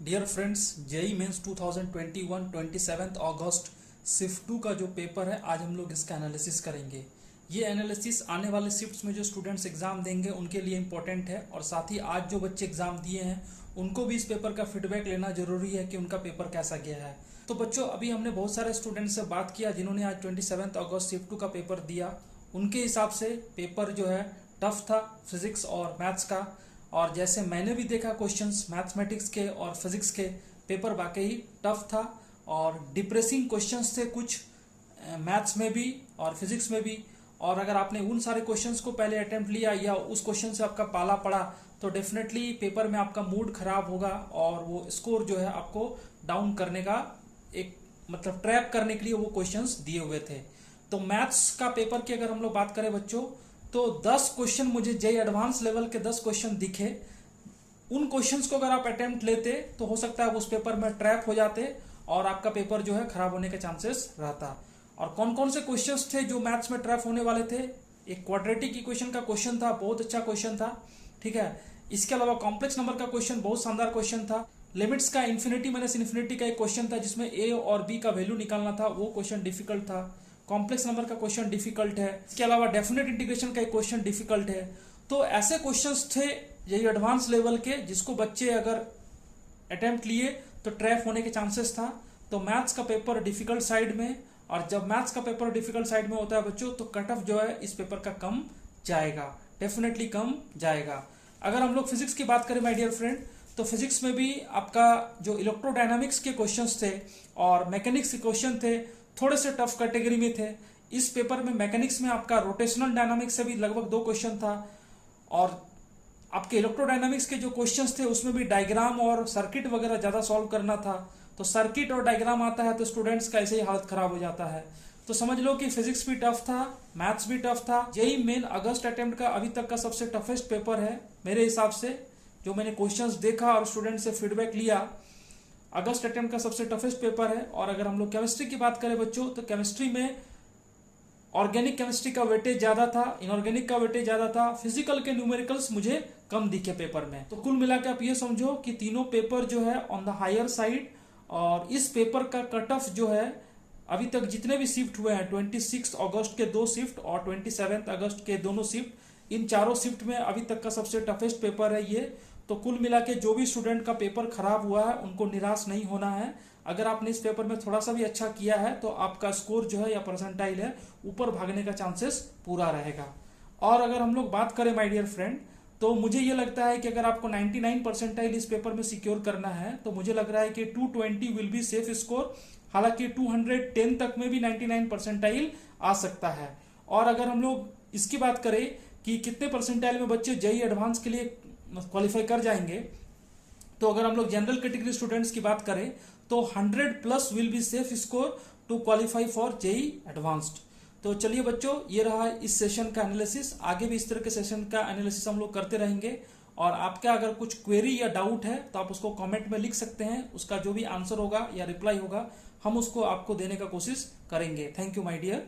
Dear friends, JEE mains 2021 27 अगस्त shift 2 का जो paper है, आज हम लोग इसका एनालिसिस करेंगे। ये एनालिसिस आने वाले शिफ्ट्स में जो स्टूडेंट्स एग्जाम देंगे उनके लिए इंपॉर्टेंट है, और साथ ही आज जो बच्चे एग्जाम दिए हैं उनको भी इस पेपर का फीडबैक लेना जरूरी है कि उनका पेपर कैसा गया है। तो बच्चों, अभी हमने बहुत सारे स्टूडेंट्स से बात किया जिन्होंने आज 27 अगस्त शिफ्ट 2 का पेपर दिया। उनके हिसाब से पेपर जो है टफ था फिजिक्स और मैथ्स का, और जैसे मैंने भी देखा क्वेश्चंस मैथमेटिक्स के और फिजिक्स के, पेपर वाकई टफ था और डिप्रेसिंग क्वेश्चंस थे कुछ मैथ्स में भी और फिजिक्स में भी। और अगर आपने उन सारे क्वेश्चंस को पहले अटेम्प्ट लिया या उस क्वेश्चन से आपका पाला पड़ा तो डेफिनेटली पेपर में आपका मूड खराब होगा और वो स्कोर जो है आपको डाउन करने का एक मतलब ट्रैप करने के लिए वो क्वेश्चंस दिए हुए थे। तो मैथ्स का पेपर की अगर हम लोग बात करें बच्चों, तो 10 क्वेश्चन मुझे जेई एडवांस लेवल के 10 क्वेश्चन दिखे। उन क्वेश्चंस को अगर आप अटेम्प्ट लेते तो हो सकता है उस पेपर में ट्रैप हो जाते और आपका पेपर जो है खराब होने के चांसेस रहता। और कौन कौन से क्वेश्चंस थे जो मैथ्स में ट्रैप होने वाले थे? एक क्वाड्रेटिक इक्वेशन का क्वेश्चन था, बहुत अच्छा क्वेश्चन था, ठीक है। इसके अलावा कॉम्प्लेक्स नंबर का क्वेश्चन बहुत शानदार क्वेश्चन था। लिमिट्स का इन्फिनिटी माइनस इन्फिनिटी का एक क्वेश्चन था जिसमें ए और बी का वैल्यू निकालना था, वो क्वेश्चन डिफिकल्ट था। कॉम्प्लेक्स नंबर का क्वेश्चन डिफिकल्ट है। इसके अलावा डेफिनेट इंटीग्रेशन का एक क्वेश्चन डिफिकल्ट है। तो ऐसे क्वेश्चंस थे यही एडवांस लेवल के जिसको बच्चे अगर अटेम्प्ट लिए तो ट्रैप होने के चांसेस था। तो मैथ्स का पेपर डिफिकल्ट साइड में, और जब मैथ्स का पेपर डिफिकल्ट साइड में होता है बच्चों तो कट ऑफ जो है इस पेपर का कम जाएगा, डेफिनेटली कम जाएगा। अगर हम लोग फिजिक्स की बात करें माय डियर फ्रेंड, तो फिजिक्स में भी आपका जो इलेक्ट्रोडायनामिक्स के क्वेश्चंस थे और मैकेनिक्स के क्वेश्चन थे थोड़े से टफ कैटेगरी में थे। इस पेपर में मैकेनिक्स में आपका रोटेशनल डायनामिक्स से भी लगभग 2 क्वेश्चन था, और आपके इलेक्ट्रोडायनामिक्स के जो क्वेश्चंस थे उसमें भी डायग्राम और सर्किट वगैरह ज्यादा सॉल्व करना था। तो सर्किट और डायग्राम आता है तो स्टूडेंट्स का ऐसे ही हालत खराब हो जाता है। तो समझ लो कि फिजिक्स भी टफ था, मैथ्स भी टफ था। जेई मेन अगस्त अटेम्प्ट का अभी तक का सबसे टफेस्ट पेपर है मेरे हिसाब से, जो मैंने क्वेश्चंस देखा और स्टूडेंट से फीडबैक लिया। अगस्त अटेम्प्ट का सबसे टफेस्ट पेपर है। और अगर हम लोग केमिस्ट्री की बात करें बच्चों, तो केमिस्ट्री में ऑर्गेनिक केमिस्ट्री का वेटेज ज्यादा था, इनऑर्गेनिक का वेटेज ज्यादा था, फिजिकल के न्यूमेरिकल्स मुझे कम दिखे पेपर में। तो कुल मिलाकर आप ये समझो कि तीनों पेपर जो है ऑन द हायर साइड। और इस पेपर का कट ऑफ जो है अभी तक जितने भी शिफ्ट हुए हैं, 26 अगस्त के 2 शिफ्ट और 27 अगस्त के दोनों शिफ्ट, इन चारों शिफ्ट में अभी तक का सबसे टफेस्ट पेपर है ये। तो कुल मिला के जो भी स्टूडेंट का पेपर खराब हुआ है उनको निराश नहीं होना है। अगर आपने इस पेपर में थोड़ा सा भी अच्छा किया है तो आपका स्कोर जो है या परसेंटाइल है ऊपर भागने का चांसेस पूरा रहेगा। और अगर हम लोग बात करें माय डियर फ्रेंड, तो मुझे ये लगता है कि अगर आपको 99 परसेंटाइल इस पेपर में सिक्योर करना है तो मुझे लग रहा है कि 220 विल बी सेफ स्कोर। हालांकि 210 तक में भी 99 परसेंटाइल आ सकता है। और अगर हम लोग इसकी बात करें कि कितने परसेंटाइल में बच्चे जेई एडवांस के लिए क्वालिफाई कर जाएंगे, तो अगर हम लोग जनरल कैटेगरी स्टूडेंट्स की बात करें तो 100 plus will be safe score to qualify for JEE advanced. तो चलिए बच्चों, ये रहा इस सेशन का एनालिसिस। आगे भी इस तरह के सेशन का एनालिसिस हम लोग करते रहेंगे। और आपका अगर कुछ क्वेरी या डाउट है तो आप उसको कमेंट में लिख सकते हैं। उसका जो भी आंसर होगा या रिप्लाई होगा हम उसको आपको देने का कोशिश करेंगे। Thank you my dear